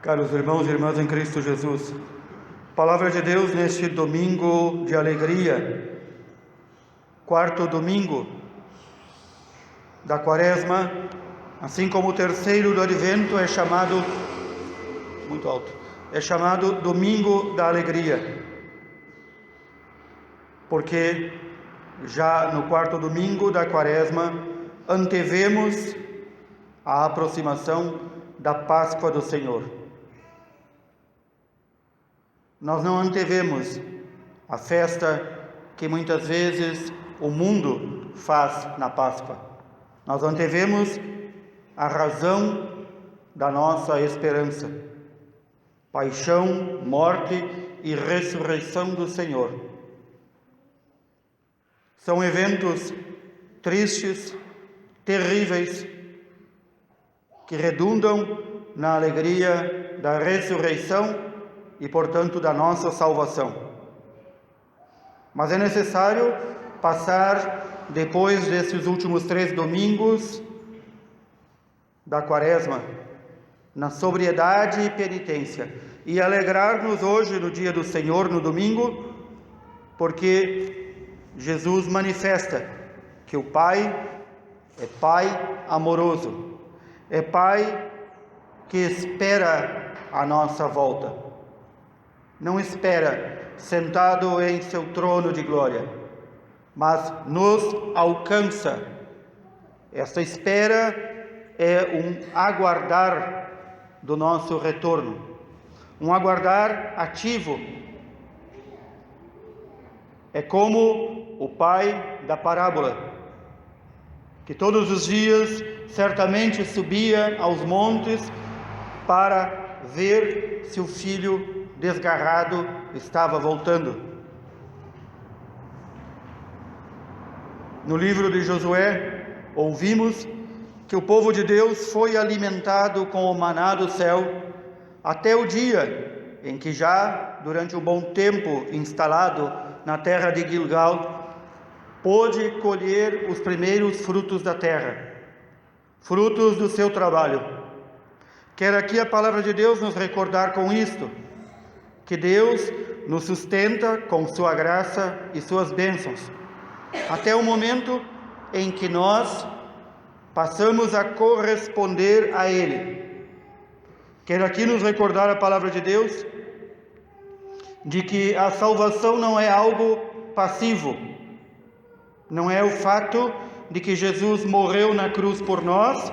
Caros irmãos e irmãs em Cristo Jesus, Palavra de Deus neste domingo de alegria, quarto domingo da Quaresma, assim como o terceiro do Advento é chamado, muito alto, é chamado Domingo da Alegria, porque já no quarto domingo da Quaresma antevemos a aproximação da Páscoa do Senhor. Nós não antevemos a festa que muitas vezes o mundo faz na Páscoa. Nós antevemos a razão da nossa esperança, paixão, morte e ressurreição do Senhor. São eventos tristes, terríveis, que redundam na alegria da ressurreição e, portanto, da nossa salvação. Mas é necessário passar, depois desses últimos 3 domingos da Quaresma, na sobriedade e penitência, e alegrar-nos hoje no dia do Senhor, no domingo, porque Jesus manifesta que o Pai é Pai amoroso, é Pai que espera a nossa volta. Não espera sentado em seu trono de glória, mas nos alcança. Esta espera é um aguardar do nosso retorno, um aguardar ativo. É como o pai da parábola, que todos os dias certamente subia aos montes para ver se o filho desgarrado estava voltando. No livro de Josué, ouvimos que o povo de Deus foi alimentado com o maná do céu até o dia em que, já durante um bom tempo instalado na terra de Gilgal, pôde colher os primeiros frutos da terra, frutos do seu trabalho. Quer aqui a palavra de Deus nos recordar com isto, que Deus nos sustenta com sua graça e suas bênçãos, até o momento em que nós passamos a corresponder a Ele. Quer aqui nos recordar a palavra de Deus, de que a salvação não é algo passivo, não é o fato de que Jesus morreu na cruz por nós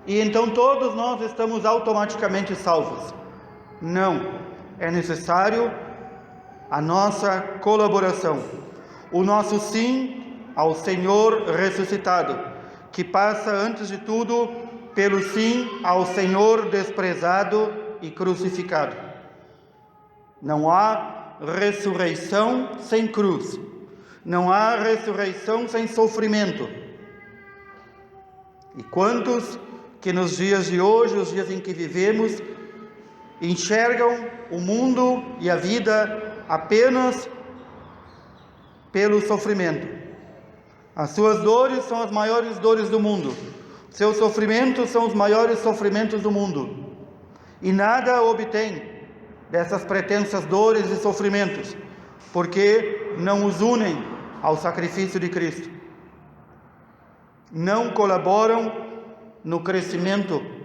e então todos nós estamos automaticamente salvos. Não. É necessário a nossa colaboração, o nosso sim ao Senhor ressuscitado, que passa antes de tudo pelo sim ao Senhor desprezado e crucificado. Não há ressurreição sem cruz, não há ressurreição sem sofrimento. E quantos que nos dias de hoje, os dias em que vivemos, enxergam o mundo e a vida apenas pelo sofrimento. As suas dores são as maiores dores do mundo. Seus sofrimentos são os maiores sofrimentos do mundo. E nada obtém dessas pretensas dores e sofrimentos, porque não os unem ao sacrifício de Cristo. Não colaboram no crescimento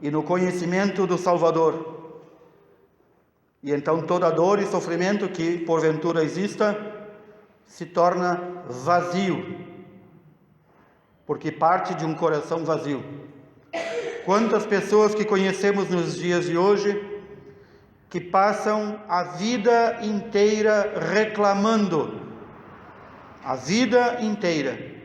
e no conhecimento do Salvador. E então toda dor e sofrimento que porventura exista se torna vazio, porque parte de um coração vazio. Quantas pessoas que conhecemos nos dias de hoje que passam a vida inteira reclamando, a vida inteira.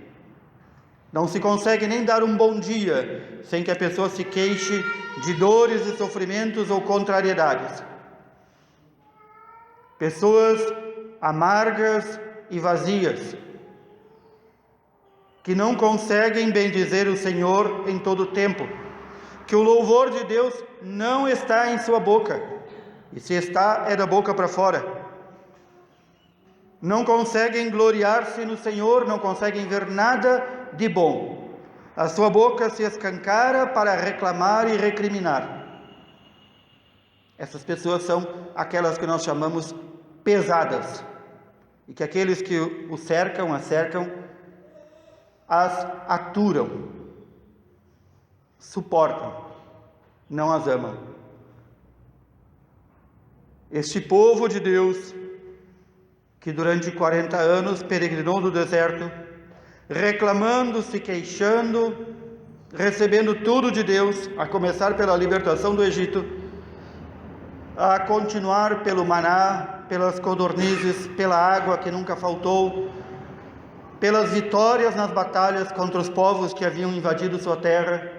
Não se consegue nem dar um bom dia sem que a pessoa se queixe de dores e sofrimentos ou contrariedades. Pessoas amargas e vazias, que não conseguem bendizer o Senhor em todo o tempo, que o louvor de Deus não está em sua boca, e se está, é da boca para fora. Não conseguem gloriar-se no Senhor, não conseguem ver nada de bom. A sua boca se escancara para reclamar e recriminar. Essas pessoas são aquelas que nós chamamos pesadas, e que aqueles que o cercam, as cercam, as aturam, suportam, não as amam. Este povo de Deus, que durante 40 anos peregrinou no deserto, reclamando, se queixando, recebendo tudo de Deus, a começar pela libertação do Egito, a continuar pelo maná, pelas codornizes, pela água que nunca faltou, pelas vitórias nas batalhas contra os povos que haviam invadido sua terra.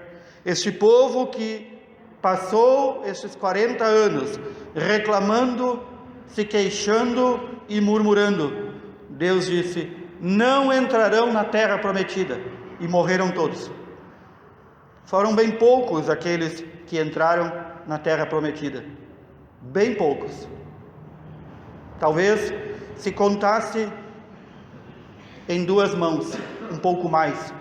Este povo que passou estes 40 anos reclamando, se queixando e murmurando, Deus disse: não entrarão na terra prometida, e morreram todos. Foram bem poucos aqueles que entraram na terra prometida, bem poucos. Talvez se contasse em 2 mãos, um pouco mais,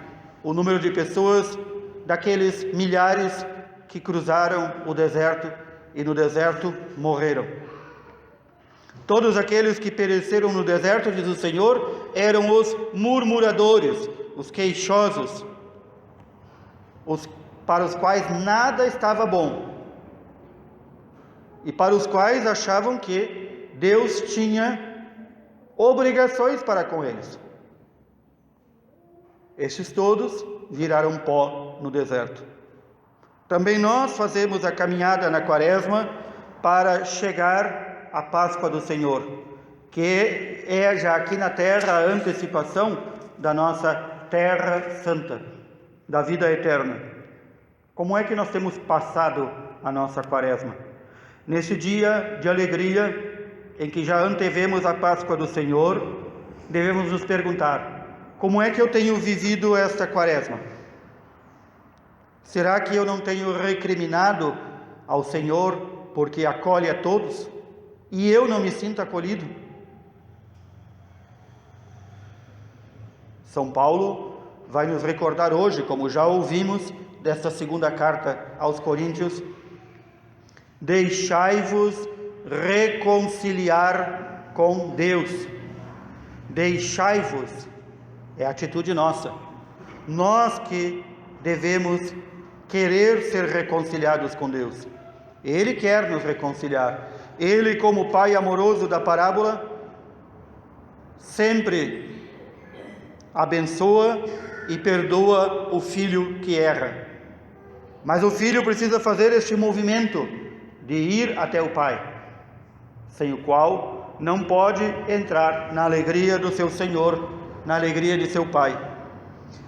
o número de pessoas daqueles milhares que cruzaram o deserto e no deserto morreram. Todos aqueles que pereceram no deserto, diz o Senhor, eram os murmuradores, os queixosos, os para os quais nada estava bom e para os quais achavam que Deus tinha obrigações para com eles. Estes todos viraram pó no deserto. Também nós fazemos a caminhada na Quaresma para chegar à Páscoa do Senhor, que é já aqui na terra a antecipação da nossa Terra Santa, da vida eterna. Como é que nós temos passado a nossa Quaresma? Neste dia de alegria, em que já antevemos a Páscoa do Senhor, devemos nos perguntar: como é que eu tenho vivido esta Quaresma? Será que eu não tenho recriminado ao Senhor porque acolhe a todos e eu não me sinto acolhido? São Paulo vai nos recordar hoje, como já ouvimos desta segunda carta aos Coríntios: deixai-vos reconciliar com Deus. Deixai-vos, é atitude nossa. Nós que devemos querer ser reconciliados com Deus. Ele quer nos reconciliar. Ele, como Pai amoroso da parábola, sempre abençoa e perdoa o filho que erra. Mas o filho precisa fazer este movimento de ir até o Pai, sem o qual não pode entrar na alegria do seu Senhor, na alegria de seu Pai.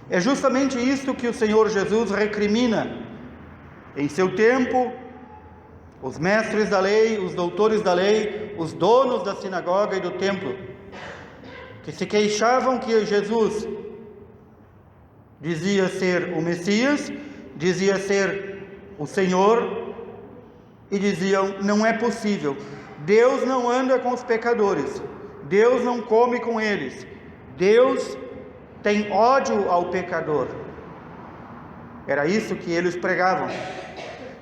É justamente isto que o Senhor Jesus recrimina. Em seu tempo, os mestres da lei, os doutores da lei, os donos da sinagoga e do templo, que se queixavam que Jesus dizia ser o Messias, dizia ser o Senhor, e diziam: não é possível, Deus não anda com os pecadores, Deus não come com eles, Deus tem ódio ao pecador. Era isso que eles pregavam.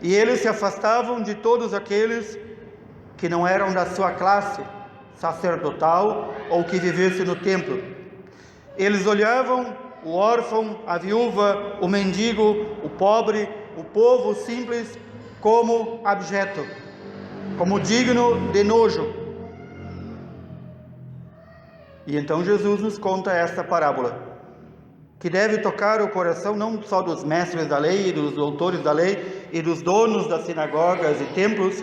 E eles se afastavam de todos aqueles que não eram da sua classe sacerdotal ou que vivessem no templo. Eles olhavam o órfão, a viúva, o mendigo, o pobre, o povo simples como abjeto, como digno de nojo. E então Jesus nos conta esta parábola, que deve tocar o coração não só dos mestres da lei, e dos doutores da lei, e dos donos das sinagogas e templos,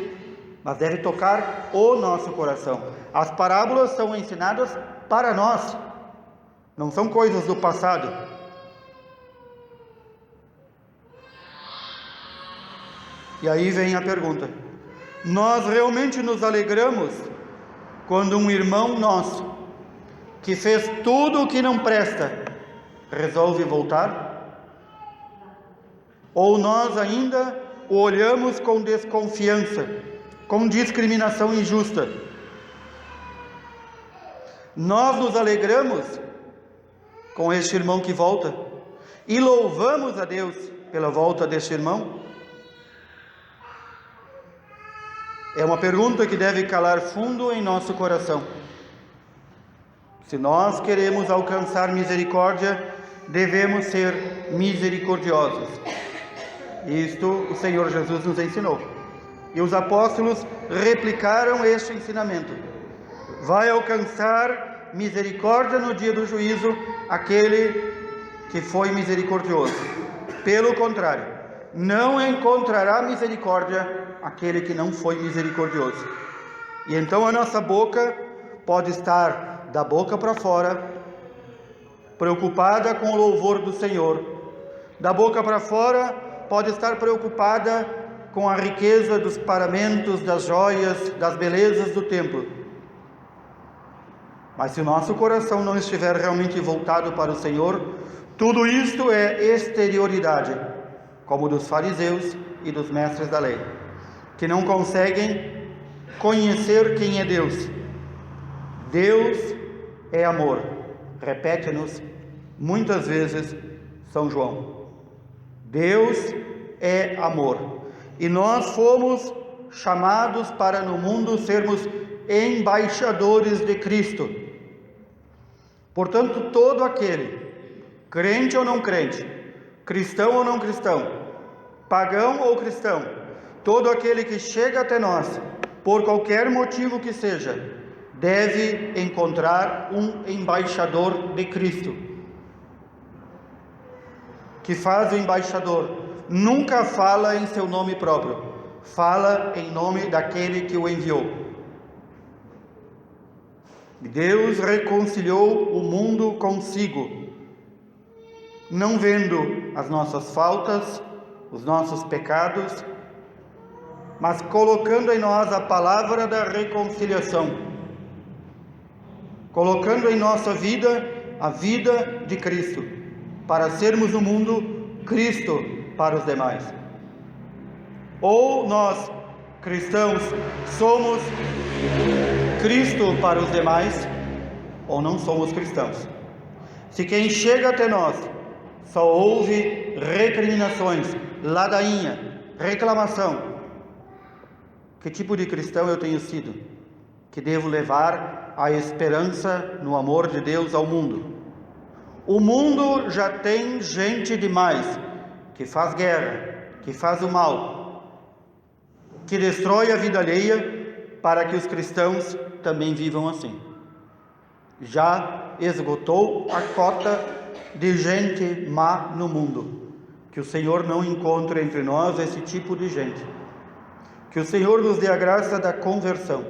mas deve tocar o nosso coração. As parábolas são ensinadas para nós, não são coisas do passado. E aí vem a pergunta: nós realmente nos alegramos quando um irmão nosso, que fez tudo o que não presta, resolve voltar? Ou nós ainda o olhamos com desconfiança, com discriminação injusta? Nós nos alegramos com este irmão que volta e louvamos a Deus pela volta deste irmão? É uma pergunta que deve calar fundo em nosso coração. Se nós queremos alcançar misericórdia, devemos ser misericordiosos. Isto o Senhor Jesus nos ensinou. E os apóstolos replicaram este ensinamento. Vai alcançar misericórdia no dia do juízo aquele que foi misericordioso. Pelo contrário, não encontrará misericórdia aquele que não foi misericordioso. E então a nossa boca pode estar da boca para fora, preocupada com o louvor do Senhor. Da boca para fora, pode estar preocupada com a riqueza dos paramentos, das joias, das belezas do templo. Mas se o nosso coração não estiver realmente voltado para o Senhor, tudo isto é exterioridade, como dos fariseus e dos mestres da lei, que não conseguem conhecer quem é Deus. Deus é amor, repete-nos muitas vezes São João. Deus é amor, e nós fomos chamados para no mundo sermos embaixadores de Cristo. Portanto, todo aquele, crente ou não crente, cristão ou não cristão, pagão ou cristão, todo aquele que chega até nós, por qualquer motivo que seja, deve encontrar um embaixador de Cristo. Que faz o embaixador? Nunca fala em seu nome próprio, fala em nome daquele que o enviou. Deus reconciliou o mundo consigo, não vendo as nossas faltas, os nossos pecados, mas colocando em nós a palavra da reconciliação, colocando em nossa vida a vida de Cristo, para sermos no mundo Cristo para os demais. Ou nós, cristãos, somos Cristo para os demais, ou não somos cristãos. Se quem chega até nós só ouve recriminações, ladainha, reclamação, que tipo de cristão eu tenho sido? Que devo levar a esperança no amor de Deus ao mundo. O mundo já tem gente demais que faz guerra, que faz o mal, que destrói a vida alheia para que os cristãos também vivam assim. Já esgotou a cota de gente má no mundo. Que o Senhor não encontre entre nós esse tipo de gente. Que o Senhor nos dê a graça da conversão.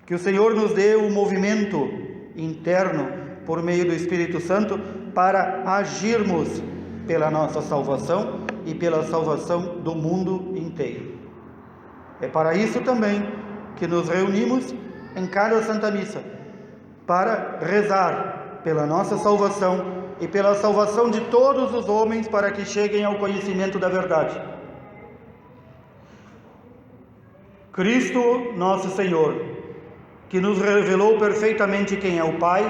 Que o Senhor nos dê o movimento interno por meio do Espírito Santo para agirmos pela nossa salvação e pela salvação do mundo inteiro. É para isso também que nos reunimos em cada Santa Missa, para rezar pela nossa salvação e pela salvação de todos os homens, para que cheguem ao conhecimento da verdade. Cristo, nosso Senhor, que nos revelou perfeitamente quem é o Pai,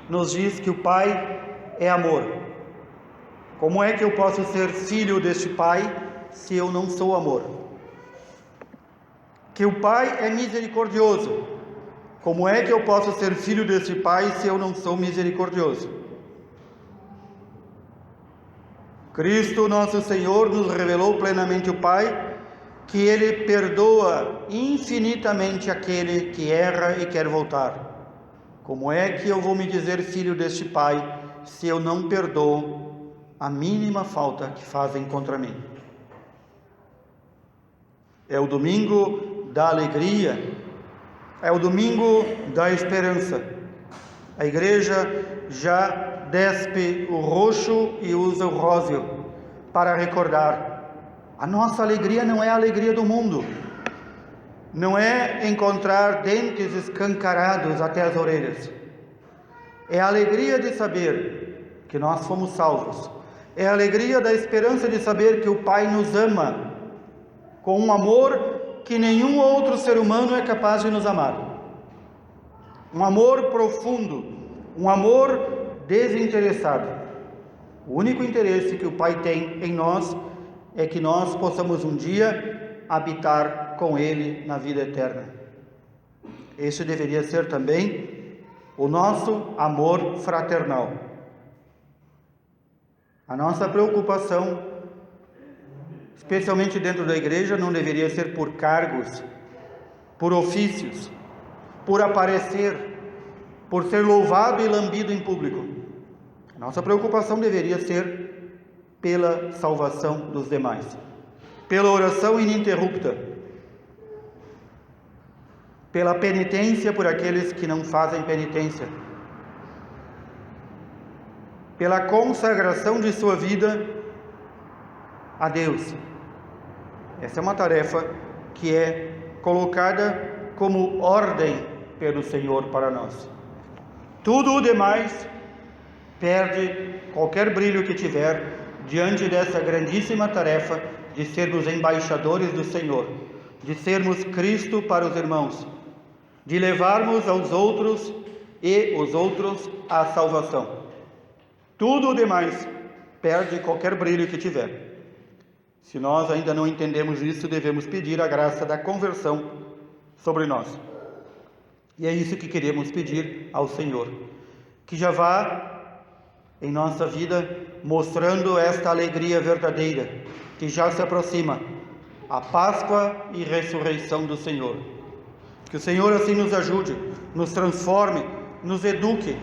nos diz que o Pai é amor. Como é que eu posso ser filho deste Pai se eu não sou amor? Que o Pai é misericordioso. Como é que eu posso ser filho deste Pai se eu não sou misericordioso? Cristo, nosso Senhor, nos revelou plenamente o Pai, que Ele perdoa infinitamente aquele que erra e quer voltar. Como é que eu vou me dizer filho deste Pai se eu não perdoo a mínima falta que fazem contra mim? É o domingo da alegria, é o domingo da esperança. A igreja já despe o roxo e usa o róseo para recordar. A nossa alegria não é a alegria do mundo, não é encontrar dentes escancarados até as orelhas. É a alegria de saber que nós fomos salvos. É a alegria da esperança de saber que o Pai nos ama com um amor que nenhum outro ser humano é capaz de nos amar. Um amor profundo, um amor desinteressado. O único interesse que o Pai tem em nós é que nós possamos um dia habitar com Ele na vida eterna. Esse deveria ser também o nosso amor fraternal. A nossa preocupação, especialmente dentro da igreja, não deveria ser por cargos, por ofícios, por aparecer, por ser louvado e lambido em público. A nossa preocupação deveria ser pela salvação dos demais, pela oração ininterrupta, pela penitência por aqueles que não fazem penitência, pela consagração de sua vida a Deus. Essa é uma tarefa que é colocada como ordem pelo Senhor para nós. Tudo o demais perde qualquer brilho que tiver diante dessa grandíssima tarefa de sermos embaixadores do Senhor, de sermos Cristo para os irmãos, de levarmos aos outros e os outros à salvação. Tudo o demais perde qualquer brilho que tiver. Se nós ainda não entendemos isso, devemos pedir a graça da conversão sobre nós. E é isso que queremos pedir ao Senhor, que já vá em nossa vida mostrando esta alegria verdadeira, que já se aproxima, a Páscoa e ressurreição do Senhor. Que o Senhor assim nos ajude, nos transforme, nos eduque.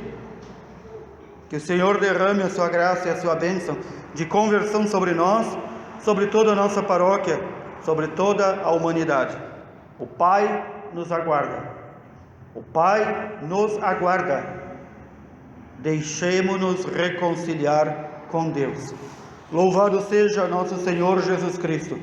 Que o Senhor derrame a sua graça e a sua bênção de conversão sobre nós, sobre toda a nossa paróquia, sobre toda a humanidade. O Pai nos aguarda. O Pai nos aguarda. Deixemo-nos reconciliar com Deus. Louvado seja nosso Senhor Jesus Cristo.